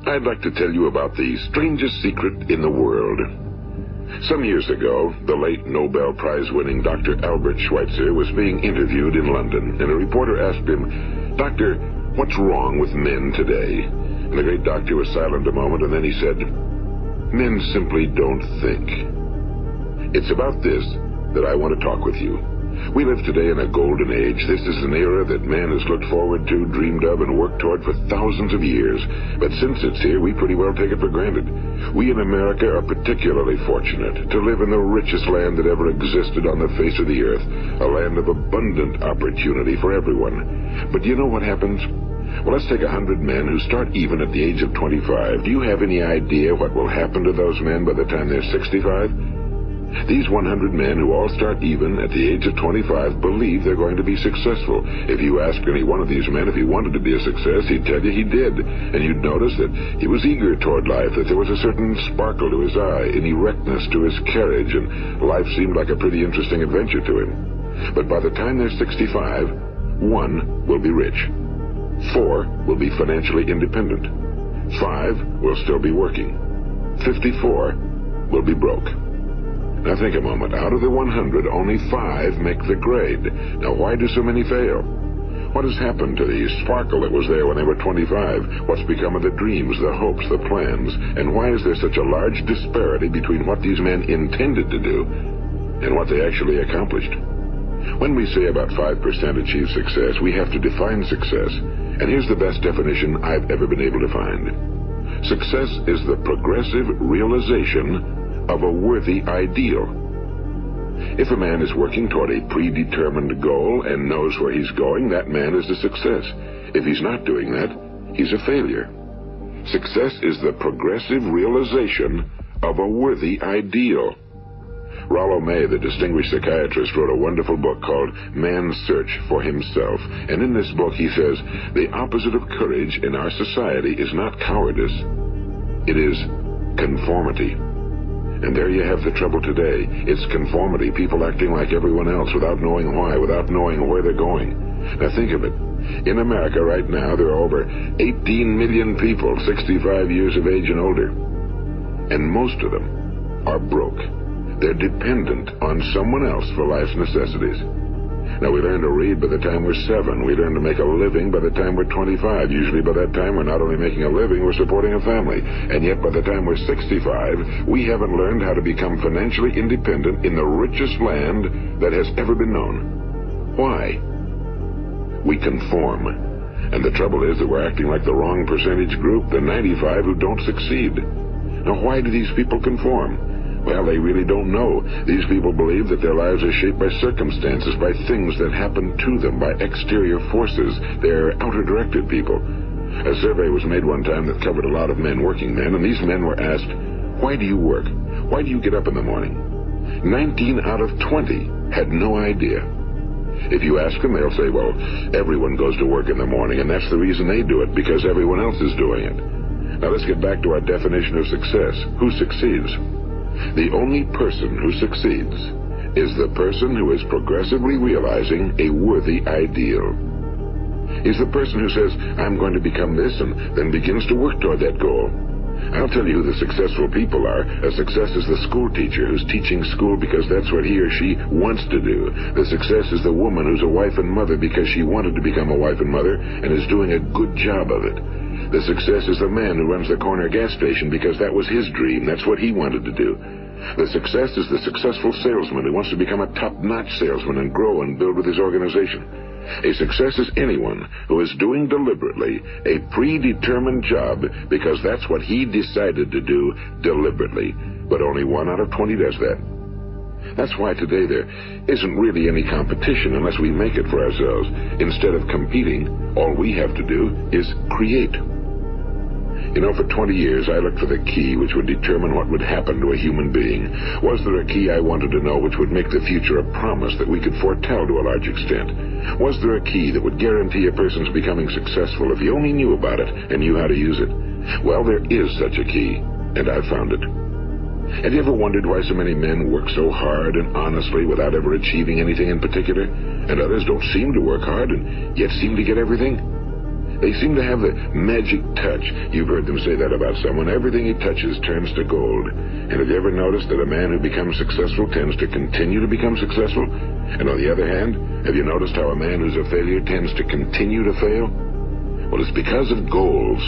I'd like to tell you about the strangest secret in the world. Some years ago, the late Nobel Prize-winning Dr. Albert Schweitzer was being interviewed in London, and a reporter asked him, "Doctor, what's wrong with men today?" And the great doctor was silent a moment, and then he said, "Men simply don't think." It's about this that I want to talk with you. We live today in a golden age. This is an era that man has looked forward to, dreamed of, and worked toward for thousands of years. But since it's here, we pretty well take it for granted. We in America are particularly fortunate to live in the richest land that ever existed on the face of the earth, a land of abundant opportunity for everyone. But do you know what happens? Well, let's take 100 men who start even at the age of 25. Do you have any idea what will happen to those men by the time they're 65? These 100 men who all start even at the age of 25 believe they're going to be successful. If you ask any one of these men if he wanted to be a success, he'd tell you he did. And you'd notice that he was eager toward life, that there was a certain sparkle to his eye, an erectness to his carriage, and life seemed like a pretty interesting adventure to him. But by the time they're 65, 1 will be rich. 4 will be financially independent. 5 will still be working. 54 will be broke. Now think a moment. Out of the 100, only 5 make the grade. Now why do so many fail? What has happened to the sparkle that was there when they were 25? What's become of the dreams, the hopes, the plans? And why is there such a large disparity between what these men intended to do and what they actually accomplished? When we say about 5% achieve success, we have to define success. And here's the best definition I've ever been able to find. Success is the progressive realization of a worthy ideal. If a man is working toward a predetermined goal and knows where he's going, that man is a success. If he's not doing that, he's a failure. Success is the progressive realization of a worthy ideal. Rollo May, the distinguished psychiatrist, wrote a wonderful book called Man's Search for Himself. And in this book he says, the opposite of courage in our society is not cowardice. It is conformity. And there you have the trouble today. It's conformity, people acting like everyone else without knowing why, without knowing where they're going. Now think of it. In America right now, there are over 18 million people 65 years of age and older. And most of them are broke. They're dependent on someone else for life's necessities. Now, we learn to read by the time we're 7. We learn to make a living by the time we're 25. Usually by that time, we're not only making a living, we're supporting a family. And yet by the time we're 65, we haven't learned how to become financially independent in the richest land that has ever been known. Why? We conform. And the trouble is that we're acting like the wrong percentage group, the 95 who don't succeed. Now, why do these people conform? Well, they really don't know. These people believe that their lives are shaped by circumstances, by things that happen to them, by exterior forces. They're outer-directed people. A survey was made one time that covered a lot of men, working men, and these men were asked, "Why do you work? Why do you get up in the morning?" 19 out of 20 had no idea. If you ask them, they'll say, well, everyone goes to work in the morning, and that's the reason they do it, because everyone else is doing it. Now let's get back to our definition of success. Who succeeds? The only person who succeeds is the person who is progressively realizing a worthy ideal. He's the person who says, I'm going to become this, and then begins to work toward that goal. I'll tell you who the successful people are. A success is the school teacher who's teaching school because that's what he or she wants to do. The success is the woman who's a wife and mother because she wanted to become a wife and mother and is doing a good job of it. The success is the man who runs the corner gas station because that was his dream. That's what he wanted to do. The success is the successful salesman who wants to become a top-notch salesman and grow and build with his organization. A success is anyone who is doing deliberately a predetermined job because that's what he decided to do deliberately. But only 1 out of 20 does that. That's why today there isn't really any competition unless we make it for ourselves. Instead of competing, all we have to do is create. You know, for 20 years, I looked for the key which would determine what would happen to a human being. Was there a key I wanted to know which would make the future a promise that we could foretell to a large extent? Was there a key that would guarantee a person's becoming successful if he only knew about it and knew how to use it? Well, there is such a key, and I've found it. Have you ever wondered why so many men work so hard and honestly without ever achieving anything in particular, and others don't seem to work hard and yet seem to get everything? They seem to have the magic touch. You've heard them say that about someone. Everything he touches turns to gold. And have you ever noticed that a man who becomes successful tends to continue to become successful? And on the other hand, have you noticed how a man who's a failure tends to continue to fail? Well, it's because of goals.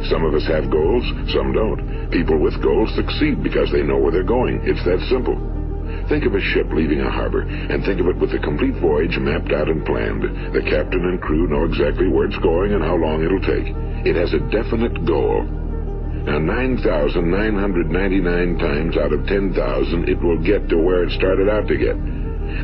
Some of us have goals, some don't. People with goals succeed because they know where they're going. It's that simple. Think of a ship leaving a harbor, and think of it with the complete voyage mapped out and planned. The captain and crew know exactly where it's going and how long it'll take. It has a definite goal. Now, 9,999 times out of 10,000, it will get to where it started out to get.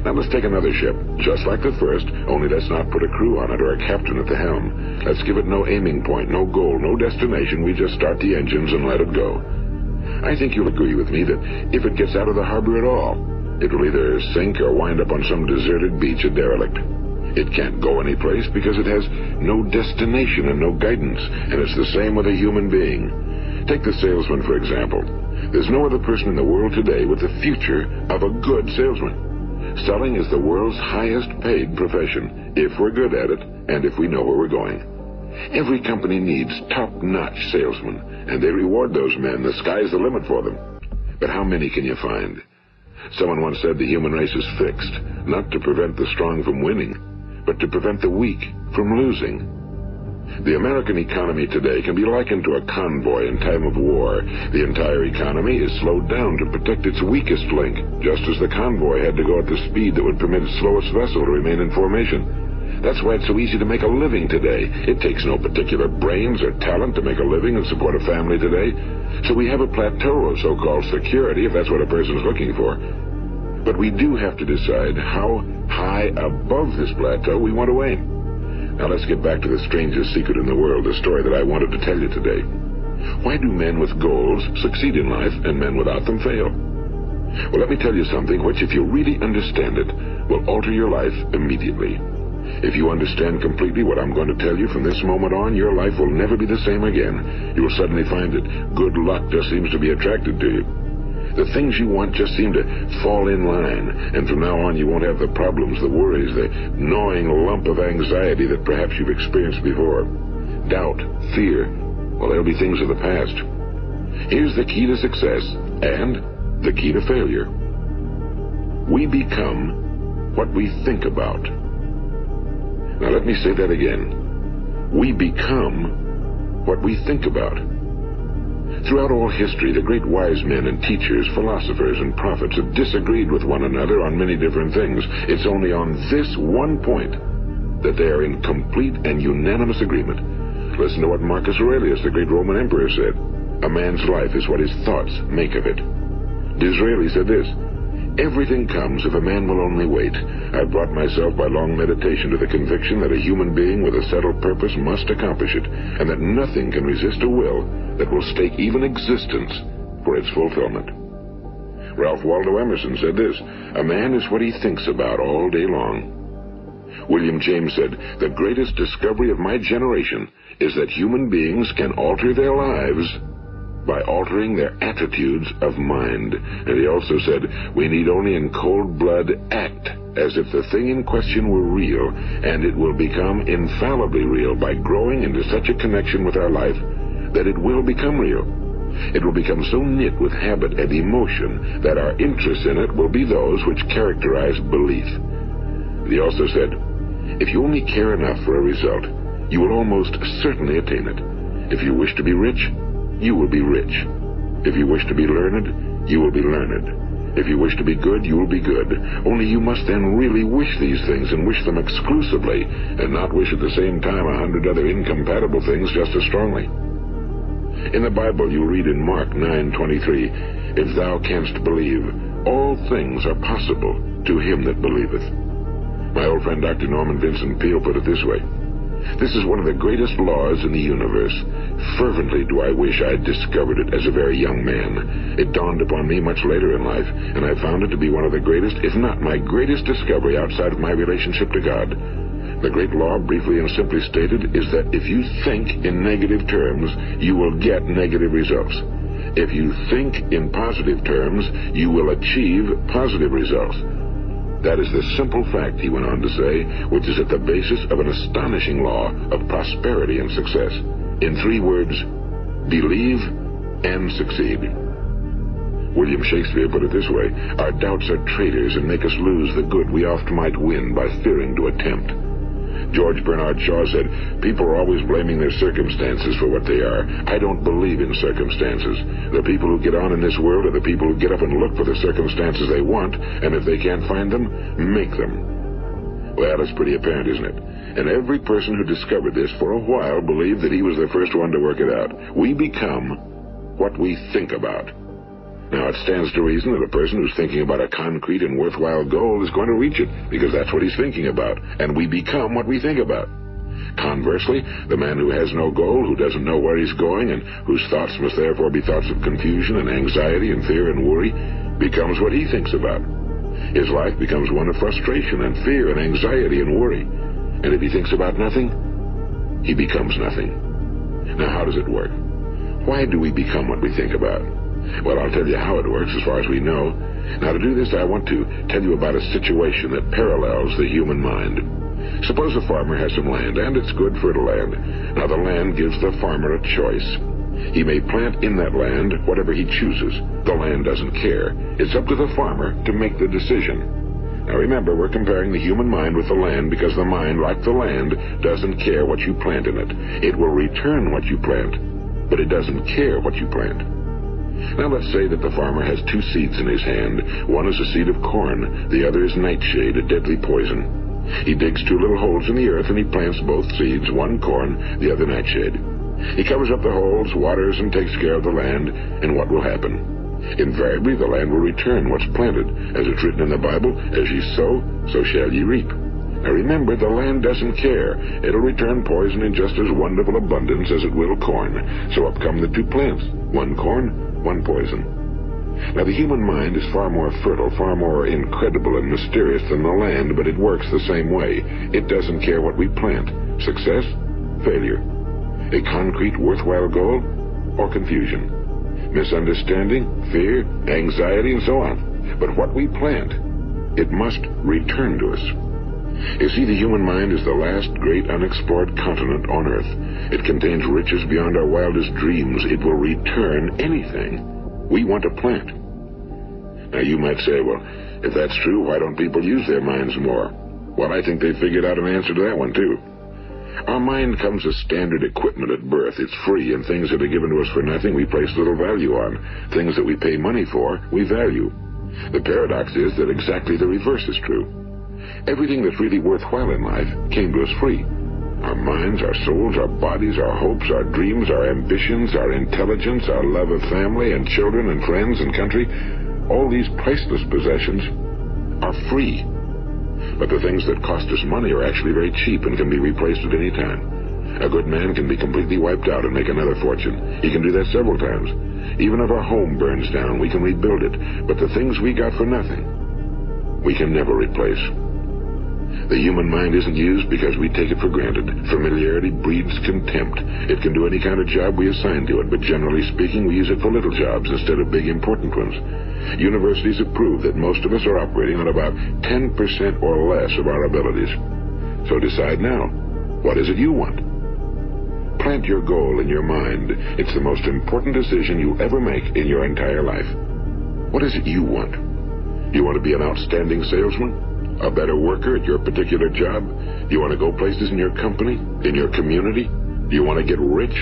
Now, let's take another ship, just like the first, only let's not put a crew on it or a captain at the helm. Let's give it no aiming point, no goal, no destination. We just start the engines and let it go. I think you'll agree with me that if it gets out of the harbor at all, it will either sink or wind up on some deserted beach, a derelict. It can't go anyplace because it has no destination and no guidance, and it's the same with a human being. Take the salesman, for example. There's no other person in the world today with the future of a good salesman. Selling is the world's highest paid profession, if we're good at it and if we know where we're going. Every company needs top-notch salesmen, and they reward those men. The sky's the limit for them. But how many can you find? Someone once said the human race is fixed, not to prevent the strong from winning, but to prevent the weak from losing. The American economy today can be likened to a convoy in time of war. The entire economy is slowed down to protect its weakest link, just as the convoy had to go at the speed that would permit its slowest vessel to remain in formation. That's why it's so easy to make a living today. It takes no particular brains or talent to make a living and support a family today. So we have a plateau of so-called security, if that's what a person's looking for. But we do have to decide how high above this plateau we want to aim. Now let's get back to the strangest secret in the world, the story that I wanted to tell you today. Why do men with goals succeed in life and men without them fail? Well, let me tell you something which, if you really understand it, will alter your life immediately. If you understand completely what I'm going to tell you from this moment on, your life will never be the same again. You'll suddenly find that good luck just seems to be attracted to you. The things you want just seem to fall in line, and from now on you won't have the problems, the worries, the gnawing lump of anxiety that perhaps you've experienced before. Doubt, fear, well, they'll be things of the past. Here's the key to success and the key to failure. We become what we think about. Now let me say that again. We become what we think about. Throughout all history, the great wise men and teachers, philosophers and prophets have disagreed with one another on many different things. It's only on this one point that they are in complete and unanimous agreement. Listen to what Marcus Aurelius, the great Roman emperor, said. A man's life is what his thoughts make of it. Disraeli said this: everything comes if a man will only wait. I've brought myself by long meditation to the conviction that a human being with a settled purpose must accomplish it, and that nothing can resist a will that will stake even existence for its fulfillment. Ralph Waldo Emerson said this: a man is what he thinks about all day long. William James said, the greatest discovery of my generation is that human beings can alter their lives by altering their attitudes of mind. And he also said, we need only in cold blood act as if the thing in question were real, and it will become infallibly real by growing into such a connection with our life that it will become real. It will become so knit with habit and emotion that our interest in it will be those which characterize belief. He also said, if you only care enough for a result, you will almost certainly attain it. If you wish to be rich, you will be rich. If you wish to be learned, you will be learned. If you wish to be good, you will be good. Only you must then really wish these things, and wish them exclusively, and not wish at the same time 100 other incompatible things just as strongly. In the Bible, you read in Mark 9:23, if thou canst believe, all things are possible to him that believeth. My old friend Dr. Norman Vincent Peale put it this way: this is one of the greatest laws in the universe. Fervently do I wish I had discovered it as a very young man. It dawned upon me much later in life, and I found it to be one of the greatest, if not my greatest discovery outside of my relationship to God. The great law, briefly and simply stated, is that if you think in negative terms, you will get negative results. If you think in positive terms, you will achieve positive results. That is the simple fact, he went on to say, which is at the basis of an astonishing law of prosperity and success. In 3 words, believe and succeed. William Shakespeare put it this way: our doubts are traitors and make us lose the good we oft might win by fearing to attempt. George Bernard Shaw said, people are always blaming their circumstances for what they are. I don't believe in circumstances. The people who get on in this world are the people who get up and look for the circumstances they want, and if they can't find them, make them. Well, it's pretty apparent, isn't it? And every person who discovered this for a while believed that he was the first one to work it out. We become what we think about. Now, it stands to reason that a person who's thinking about a concrete and worthwhile goal is going to reach it, because that's what he's thinking about, and we become what we think about. Conversely, the man who has no goal, who doesn't know where he's going, and whose thoughts must therefore be thoughts of confusion and anxiety and fear and worry, becomes what he thinks about. His life becomes one of frustration and fear and anxiety and worry. And if he thinks about nothing, he becomes nothing. Now, how does it work? Why do we become what we think about? Well, I'll tell you how it works as far as we know. Now, to do this, I want to tell you about a situation that parallels the human mind. Suppose a farmer has some land, and it's good fertile land. Now, the land gives the farmer a choice. He may plant in that land whatever he chooses. The land doesn't care. It's up to the farmer to make the decision. Now, remember, we're comparing the human mind with the land because the mind, like the land, doesn't care what you plant in it. It will return what you plant, but it doesn't care what you plant. Now, let's say that the farmer has 2 seeds in his hand. One is a seed of corn. The other is nightshade, a deadly poison. He digs 2 little holes in the earth, and he plants both seeds, one corn, the other nightshade. He covers up the holes, waters, and takes care of the land, and what will happen? Invariably, the land will return what's planted. As it's written in the Bible, as ye sow, so shall ye reap. Now remember, the land doesn't care. It'll return poison in just as wonderful abundance as it will corn. So up come the 2 plants, one corn, one poison. Now, the human mind is far more fertile, far more incredible and mysterious than the land, but it works the same way. It doesn't care what we plant. Success, failure. A concrete, worthwhile goal, or confusion. Misunderstanding, fear, anxiety, and so on. But what we plant, it must return to us. You see, the human mind is the last great unexplored continent on Earth. It contains riches beyond our wildest dreams. It will return anything we want to plant. Now, you might say, well, if that's true, why don't people use their minds more? Well, I think they figured out an answer to that one, too. Our mind comes as standard equipment at birth. It's free, and things that are given to us for nothing we place little value on. Things that we pay money for, we value. The paradox is that exactly the reverse is true. Everything that's really worthwhile in life came to us free. Our minds, our souls, our bodies, our hopes, our dreams, our ambitions, our intelligence, our love of family and children and friends and country, all these priceless possessions are free. But the things that cost us money are actually very cheap and can be replaced at any time. A good man can be completely wiped out and make another fortune. He can do that several times. Even if our home burns down, we can rebuild it. But the things we got for nothing, we can never replace. The human mind isn't used because we take it for granted. Familiarity breeds contempt. It can do any kind of job we assign to it, but generally speaking, we use it for little jobs instead of big, important ones. Universities have proved that most of us are operating on about 10% or less of our abilities. So decide now, what is it you want? Plant your goal in your mind. It's the most important decision you'll ever make in your entire life. What is it you want? You want to be an outstanding salesman? A better worker at your particular job? Do you want to go places in your company, in your community? Do you want to get rich?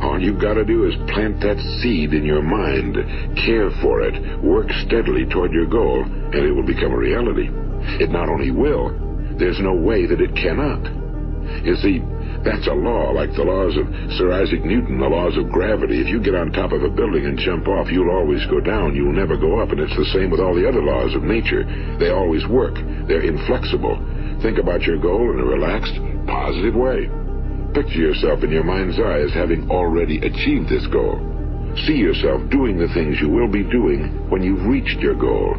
All you've got to do is plant that seed in your mind, care for it, work steadily toward your goal, and it will become a reality. It not only will, there's no way that it cannot. You see, that's a law, like the laws of Sir Isaac Newton, the laws of gravity. If you get on top of a building and jump off, you'll always go down. You'll never go up, and it's the same with all the other laws of nature. They always work. They're inflexible. Think about your goal in a relaxed, positive way. Picture yourself in your mind's eye as having already achieved this goal. See yourself doing the things you will be doing when you've reached your goal.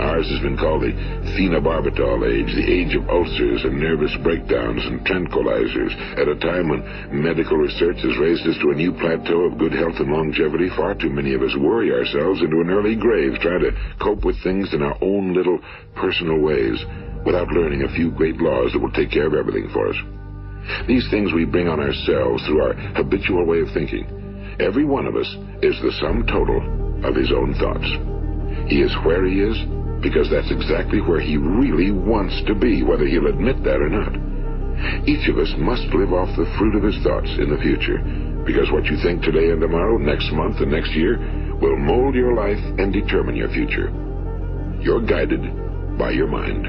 Ours has been called the phenobarbital age, the age of ulcers and nervous breakdowns and tranquilizers, at a time when medical research has raised us to a new plateau of good health and longevity. Far too many of us worry ourselves into an early grave trying to cope with things in our own little personal ways without learning a few great laws that will take care of everything for us. These things we bring on ourselves through our habitual way of thinking. Every one of us is the sum total of his own thoughts. He is where he is because that's exactly where he really wants to be, whether he'll admit that or not. Each of us must live off the fruit of his thoughts in the future, because what you think today and tomorrow, next month and next year, will mold your life and determine your future. You're guided by your mind.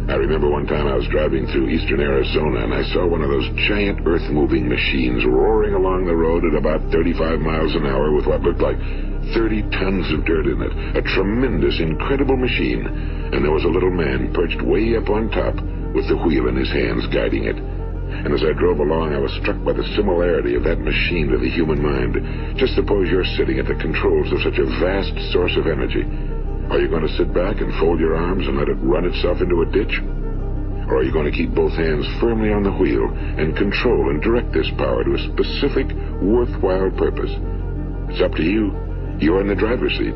I remember one time I was driving through eastern Arizona and I saw one of those giant earth-moving machines roaring along the road at about 35 miles an hour with what looked like 30 tons of dirt in it. A tremendous, incredible machine. And there was a little man perched way up on top with the wheel in his hands guiding it. And as I drove along, I was struck by the similarity of that machine to the human mind. Just suppose you're sitting at the controls of such a vast source of energy. Are you going to sit back and fold your arms and let it run itself into a ditch? Or are you going to keep both hands firmly on the wheel and control and direct this power to a specific, worthwhile purpose? It's up to you. You're in the driver's seat.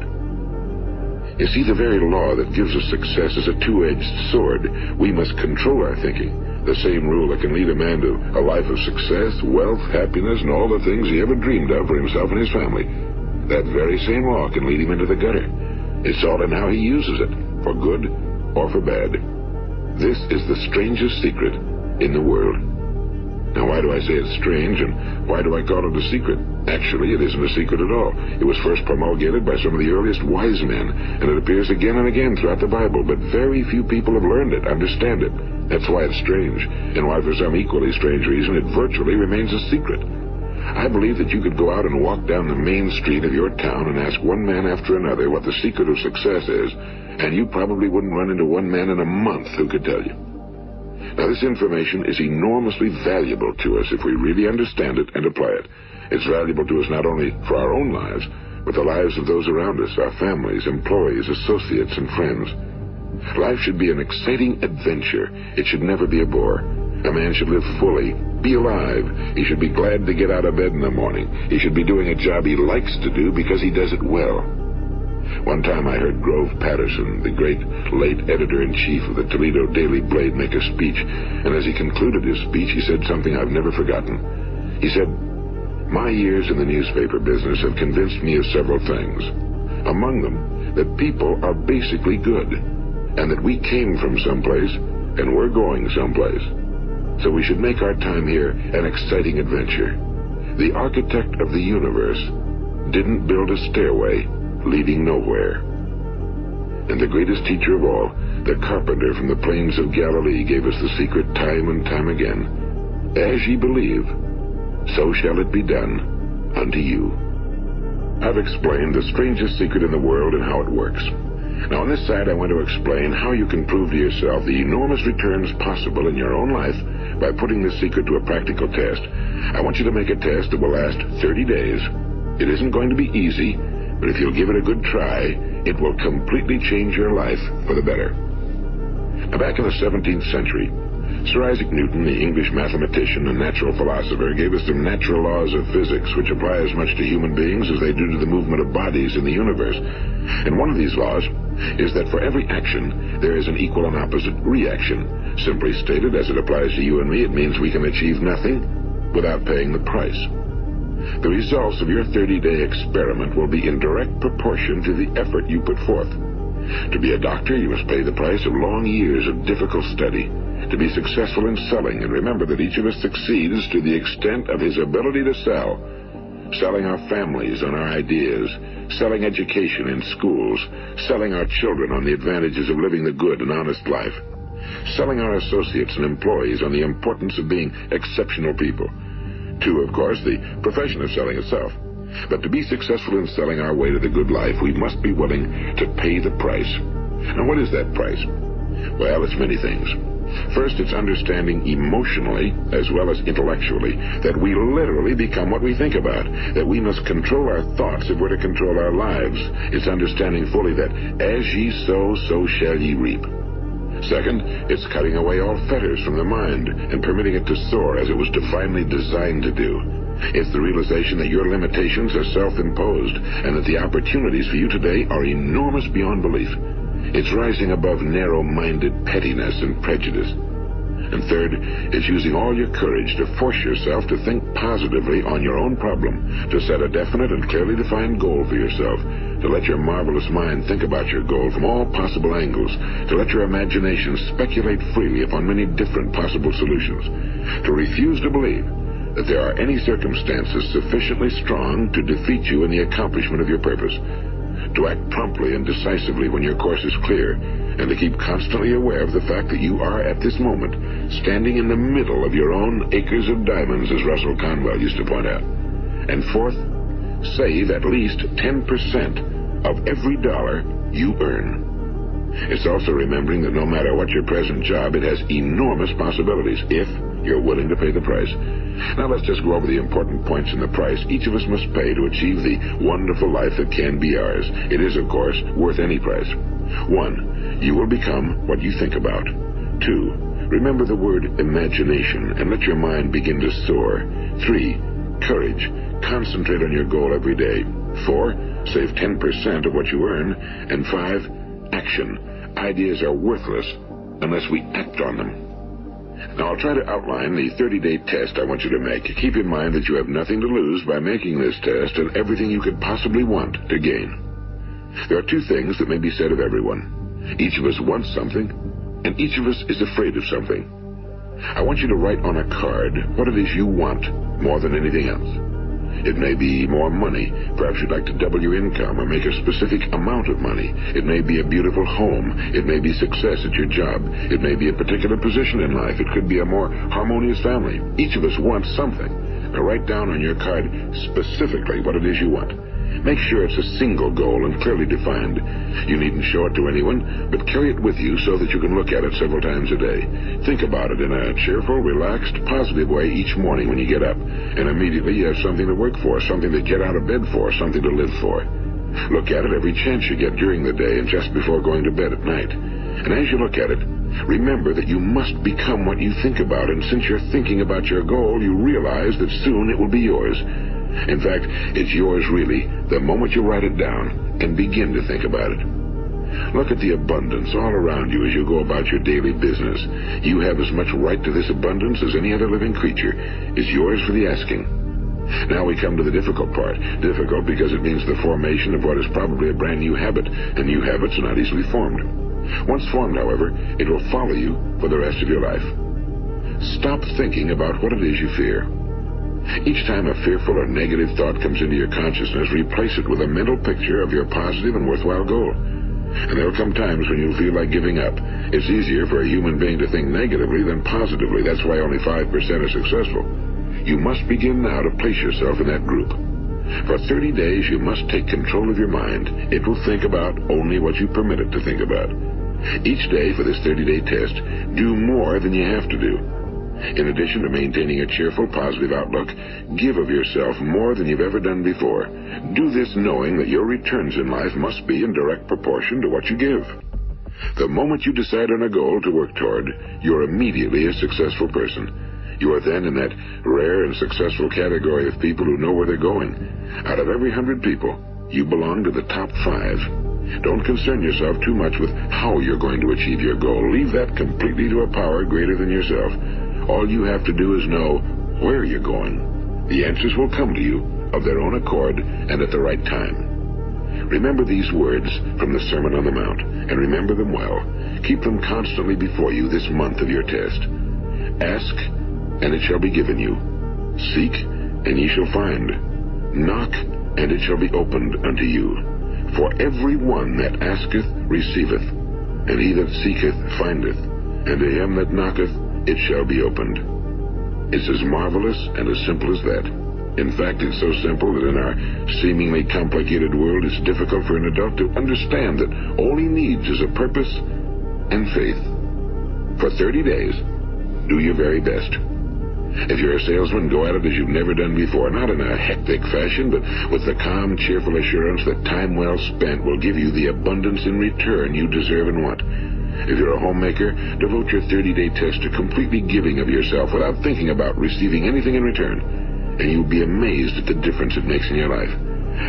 You see, the very law that gives us success is a two-edged sword. We must control our thinking. The same rule that can lead a man to a life of success, wealth, happiness, and all the things he ever dreamed of for himself and his family. That very same law can lead him into the gutter. It's all in how he uses it, for good or for bad. This is the strangest secret in the world. Now, why do I say it's strange, and why do I call it a secret? Actually, it isn't a secret at all. It was first promulgated by some of the earliest wise men, and it appears again and again throughout the Bible, but very few people have learned it, understand it. That's why it's strange, and why for some equally strange reason it virtually remains a secret. I believe that you could go out and walk down the main street of your town and ask one man after another what the secret of success is, and you probably wouldn't run into one man in a month who could tell you. Now, this information is enormously valuable to us if we really understand it and apply it. It's valuable to us not only for our own lives, but the lives of those around us, our families, employees, associates, and friends. Life should be an exciting adventure. It should never be a bore. A man should live fully, be alive. He should be glad to get out of bed in the morning. He should be doing a job he likes to do because he does it well. One time I heard Grove Patterson, the great late editor-in-chief of the Toledo Daily Blade, make a speech, and as he concluded his speech, he said something I've never forgotten. He said, "My years in the newspaper business have convinced me of several things. Among them, that people are basically good, and that we came from someplace, and we're going someplace. So we should make our time here an exciting adventure. The architect of the universe didn't build a stairway leading nowhere." And the greatest teacher of all, the carpenter from the plains of Galilee, gave us the secret time and time again. As ye believe, so shall it be done unto you. I've explained the strangest secret in the world and how it works. Now, on this side, I want to explain how you can prove to yourself the enormous returns possible in your own life by putting this secret to a practical test. I want you to make a test that will last 30 days. It isn't going to be easy, but if you'll give it a good try, it will completely change your life for the better. Now, back in the 17th century, Sir Isaac Newton, the English mathematician and natural philosopher, gave us some natural laws of physics which apply as much to human beings as they do to the movement of bodies in the universe. And one of these laws is that for every action, there is an equal and opposite reaction. Simply stated, as it applies to you and me, it means we can achieve nothing without paying the price. The results of your 30-day experiment will be in direct proportion to the effort you put forth. To be a doctor, you must pay the price of long years of difficult study. To be successful in selling, and remember that each of us succeeds to the extent of his ability to sell. Selling our families on our ideas, selling education in schools, selling our children on the advantages of living the good and honest life, selling our associates and employees on the importance of being exceptional people. To, of course, the profession of selling itself. But to be successful in selling our way to the good life, we must be willing to pay the price. Now, what is that price? Well, it's many things. First, it's understanding emotionally as well as intellectually that we literally become what we think about, that we must control our thoughts if we're to control our lives. It's understanding fully that as ye sow, so shall ye reap. Second, it's cutting away all fetters from the mind and permitting it to soar as it was divinely designed to do. It's the realization that your limitations are self-imposed and that the opportunities for you today are enormous beyond belief. It's rising above narrow-minded pettiness and prejudice. And third, it's using all your courage to force yourself to think positively on your own problem, to set a definite and clearly defined goal for yourself, to let your marvelous mind think about your goal from all possible angles, to let your imagination speculate freely upon many different possible solutions, to refuse to believe that there are any circumstances sufficiently strong to defeat you in the accomplishment of your purpose, to act promptly and decisively when your course is clear, and to keep constantly aware of the fact that you are, at this moment, standing in the middle of your own acres of diamonds, as Russell Conwell used to point out. And fourth, save at least 10% of every dollar you earn. It's also remembering that no matter what your present job, it has enormous possibilities if you're willing to pay the price. Now let's just go over the important points in the price each of us must pay to achieve the wonderful life that can be ours. It is, of course, worth any price. 1, you will become what you think about. 2, remember the word imagination and let your mind begin to soar. 3, courage. Concentrate on your goal every day. 4, save 10% of what you earn. And 5, action. Ideas are worthless unless we act on them. Now, I'll try to outline the 30-day test I want you to make. Keep in mind that you have nothing to lose by making this test and everything you could possibly want to gain. There are 2 things that may be said of everyone. Each of us wants something, and each of us is afraid of something. I want you to write on a card what it is you want more than anything else. It may be more money. Perhaps you'd like to double your income or make a specific amount of money. It may be a beautiful home. It may be success at your job. It may be a particular position in life. It could be a more harmonious family. Each of us wants something. Now write down on your card specifically what it is you want. Make sure it's a single goal and clearly defined. You needn't show it to anyone, but carry it with you so that you can look at it several times a day. Think about it in a cheerful, relaxed, positive way each morning when you get up. And immediately you have something to work for, something to get out of bed for, something to live for. Look at it every chance you get during the day and just before going to bed at night. And as you look at it, remember that you must become what you think about. And since you're thinking about your goal, you realize that soon it will be yours. In fact, it's yours really the moment you write it down and begin to think about it. Look at the abundance all around you as you go about your daily business. You have as much right to this abundance as any other living creature. It's yours for the asking. Now we come to the difficult part. Difficult because it means the formation of what is probably a brand new habit, and new habits are not easily formed. Once formed, however, it will follow you for the rest of your life. Stop thinking about what it is you fear. Each time a fearful or negative thought comes into your consciousness, replace it with a mental picture of your positive and worthwhile goal. And there will come times when you'll feel like giving up. It's easier for a human being to think negatively than positively. That's why only 5% are successful. You must begin now to place yourself in that group. For 30 days, you must take control of your mind. It will think about only what you permit it to think about. Each day for this 30-day test, do more than you have to do. In addition to maintaining a cheerful, positive outlook, give of yourself more than you've ever done before. Do this knowing that your returns in life must be in direct proportion to what you give. The moment you decide on a goal to work toward, you're immediately a successful person. You are then in that rare and successful category of people who know where they're going. Out of every 100 people, you belong to the top 5. Don't concern yourself too much with how you're going to achieve your goal. Leave that completely to a power greater than yourself. All you have to do is know where you're going. The answers will come to you of their own accord and at the right time. Remember these words from the Sermon on the Mount, and remember them well. Keep them constantly before you this month of your test. Ask, and it shall be given you. Seek, and ye shall find. Knock, and it shall be opened unto you. For every one that asketh receiveth, and he that seeketh findeth, and to him that knocketh it shall be opened. It's as marvelous and as simple as that. In fact, it's so simple that in our seemingly complicated world, it's difficult for an adult to understand that all he needs is a purpose and faith. For 30 days, do your very best. If you're a salesman, go at it as you've never done before, not in a hectic fashion, but with the calm, cheerful assurance that time well spent will give you the abundance in return you deserve and want. If you're a homemaker, devote your 30-day test to completely giving of yourself without thinking about receiving anything in return, and you'll be amazed at the difference it makes in your life.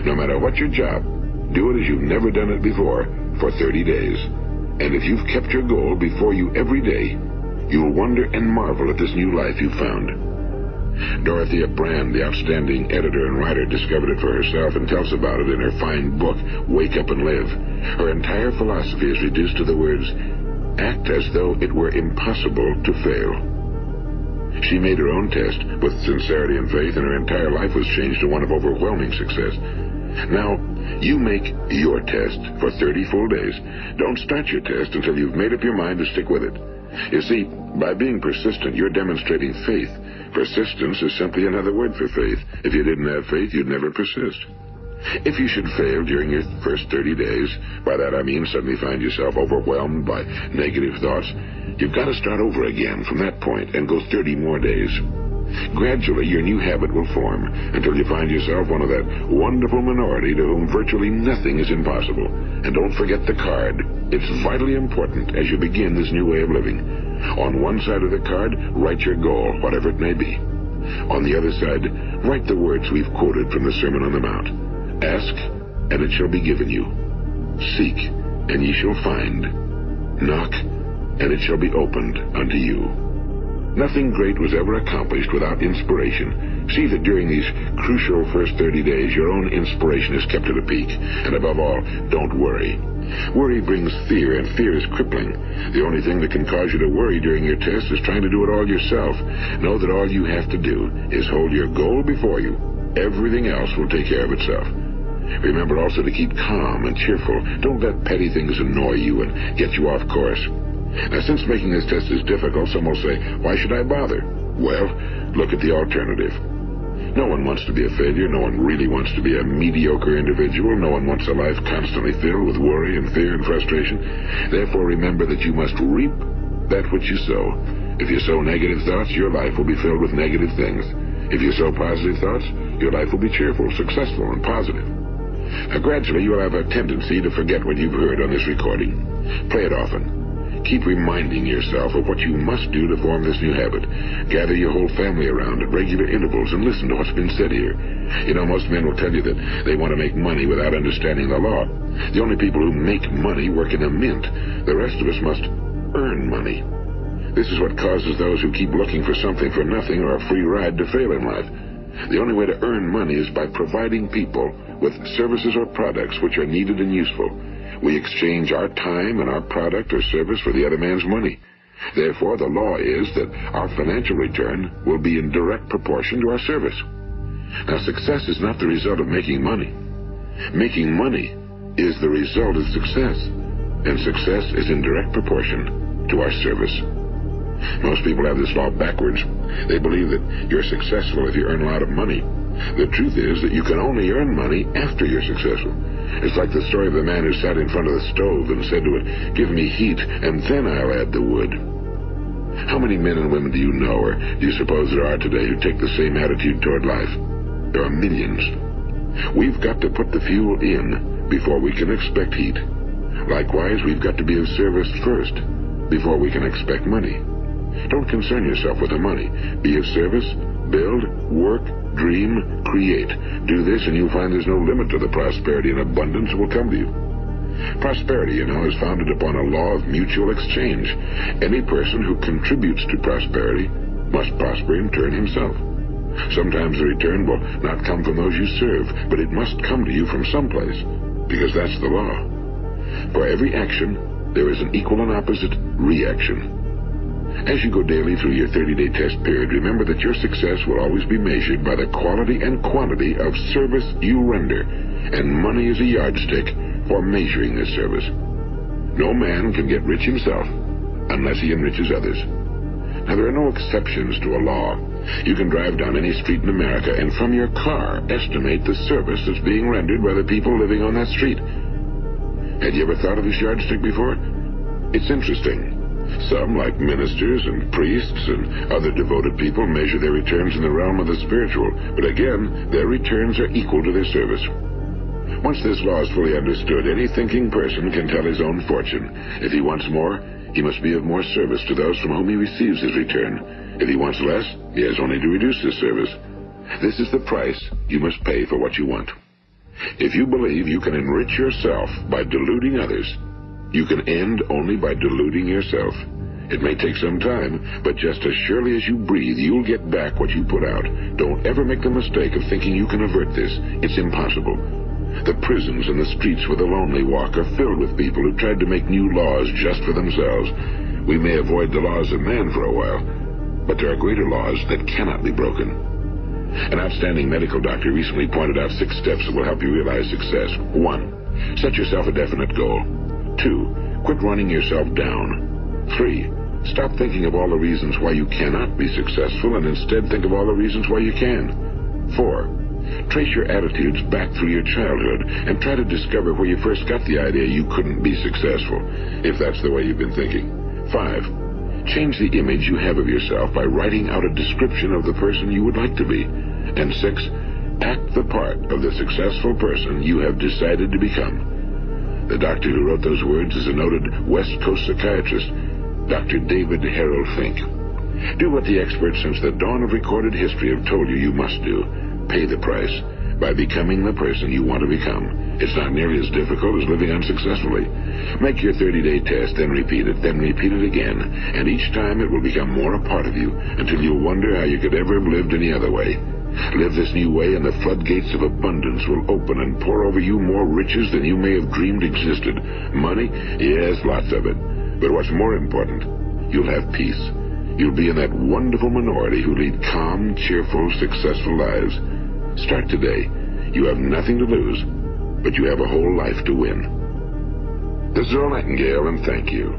No matter what your job, do it as you've never done it before for 30 days. And if you've kept your goal before you every day, you'll wonder and marvel at this new life you've found. Dorothea Brand, the outstanding editor and writer, discovered it for herself and tells about it in her fine book, Wake Up and Live. Her entire philosophy is reduced to the words, act as though it were impossible to fail. She made her own test with sincerity and faith, and her entire life was changed to one of overwhelming success. Now, you make your test for 30 full days. Don't start your test until you've made up your mind to stick with it. You see, by being persistent, you're demonstrating faith. Persistence is simply another word for faith. If you didn't have faith, you'd never persist. If you should fail during your first 30 days, by that I mean suddenly find yourself overwhelmed by negative thoughts, you've got to start over again from that point and go 30 more days. Gradually, your new habit will form until you find yourself one of that wonderful minority to whom virtually nothing is impossible. And don't forget the card. It's vitally important as you begin this new way of living. On one side of the card, write your goal, whatever it may be. On the other side, write the words we've quoted from the Sermon on the Mount. Ask, and it shall be given you. Seek, and ye shall find. Knock, and it shall be opened unto you. Nothing great was ever accomplished without inspiration. See that during these crucial first 30 days, your own inspiration is kept at a peak. And above all, don't worry. Worry brings fear, and fear is crippling. The only thing that can cause you to worry during your test is trying to do it all yourself. Know that all you have to do is hold your goal before you. Everything else will take care of itself. Remember also to keep calm and cheerful. Don't let petty things annoy you and get you off course. Now, since making this test is difficult, some will say, why should I bother? Well, look at the alternative. No one wants to be a failure. No one really wants to be a mediocre individual. No one wants a life constantly filled with worry and fear and frustration. Therefore, remember that you must reap that which you sow. If you sow negative thoughts, your life will be filled with negative things. If you sow positive thoughts, your life will be cheerful, successful, and positive. Now, gradually, you'll have a tendency to forget what you've heard on this recording. Play it often. Keep reminding yourself of what you must do to form this new habit. Gather your whole family around at regular intervals and listen to what's been said here. You know, most men will tell you that they want to make money without understanding the law. The only people who make money work in a mint. The rest of us must earn money. This is what causes those who keep looking for something for nothing or a free ride to fail in life. The only way to earn money is by providing people with services or products which are needed and useful. We exchange our time and our product or service for the other man's money. Therefore, the law is that our financial return will be in direct proportion to our service. Now, success is not the result of making money. Making money is the result of success, and success is in direct proportion to our service. Most people have this law backwards. They believe that you're successful if you earn a lot of money. The truth is that you can only earn money after you're successful. It's like the story of the man who sat in front of the stove and said to it, give me heat, and then I'll add the wood. How many men and women do you know, or do you suppose there are today, who take the same attitude toward life? There are millions. We've got to put the fuel in before we can expect heat. Likewise, we've got to be of service first before we can expect money. Don't concern yourself with the money. Be of service, build, work, dream, create. Do this and you'll find there's no limit to the prosperity and abundance that will come to you. Prosperity, you know, is founded upon a law of mutual exchange. Any person who contributes to prosperity must prosper in turn himself. Sometimes the return will not come from those you serve, but it must come to you from someplace, because that's the law. For every action, there is an equal and opposite reaction. As you go daily through your 30-day test period, remember that your success will always be measured by the quality and quantity of service you render, and money is a yardstick for measuring this service. No man can get rich himself unless he enriches others. Now, there are no exceptions to a law. You can drive down any street in America and from your car estimate the service that's being rendered by the people living on that street. Had you ever thought of this yardstick before? It's interesting. Some, like ministers and priests and other devoted people, measure their returns in the realm of the spiritual, but again, their returns are equal to their service. Once this law is fully understood, any thinking person can tell his own fortune. If he wants more, he must be of more service to those from whom he receives his return. If he wants less, he has only to reduce his service. This is the price you must pay for what you want. If you believe you can enrich yourself by deluding others, you can end only by deluding yourself. It may take some time, but just as surely as you breathe, you'll get back what you put out. Don't ever make the mistake of thinking you can avert this. It's impossible. The prisons and the streets where the lonely walk are filled with people who tried to make new laws just for themselves. We may avoid the laws of man for a while, but there are greater laws that cannot be broken. An outstanding medical doctor recently pointed out 6 steps that will help you realize success. 1. Set yourself a definite goal. 2. Quit running yourself down. 3. Stop thinking of all the reasons why you cannot be successful and instead think of all the reasons why you can. 4. Trace your attitudes back through your childhood and try to discover where you first got the idea you couldn't be successful, if that's the way you've been thinking. 5. Change the image you have of yourself by writing out a description of the person you would like to be. And 6. Act the part of the successful person you have decided to become. The doctor who wrote those words is a noted West Coast psychiatrist, Dr. David Harold Fink. Do what the experts since the dawn of recorded history have told you must do. Pay the price by becoming the person you want to become. It's not nearly as difficult as living unsuccessfully. Make your 30-day test, then repeat it again, and each time it will become more a part of you until you'll wonder how you could ever have lived any other way. Live this new way and the floodgates of abundance will open and pour over you more riches than you may have dreamed existed. Money? Yes, lots of it. But what's more important, you'll have peace. You'll be in that wonderful minority who lead calm, cheerful, successful lives. Start today. You have nothing to lose, but you have a whole life to win. This is Earl Nightingale, and thank you.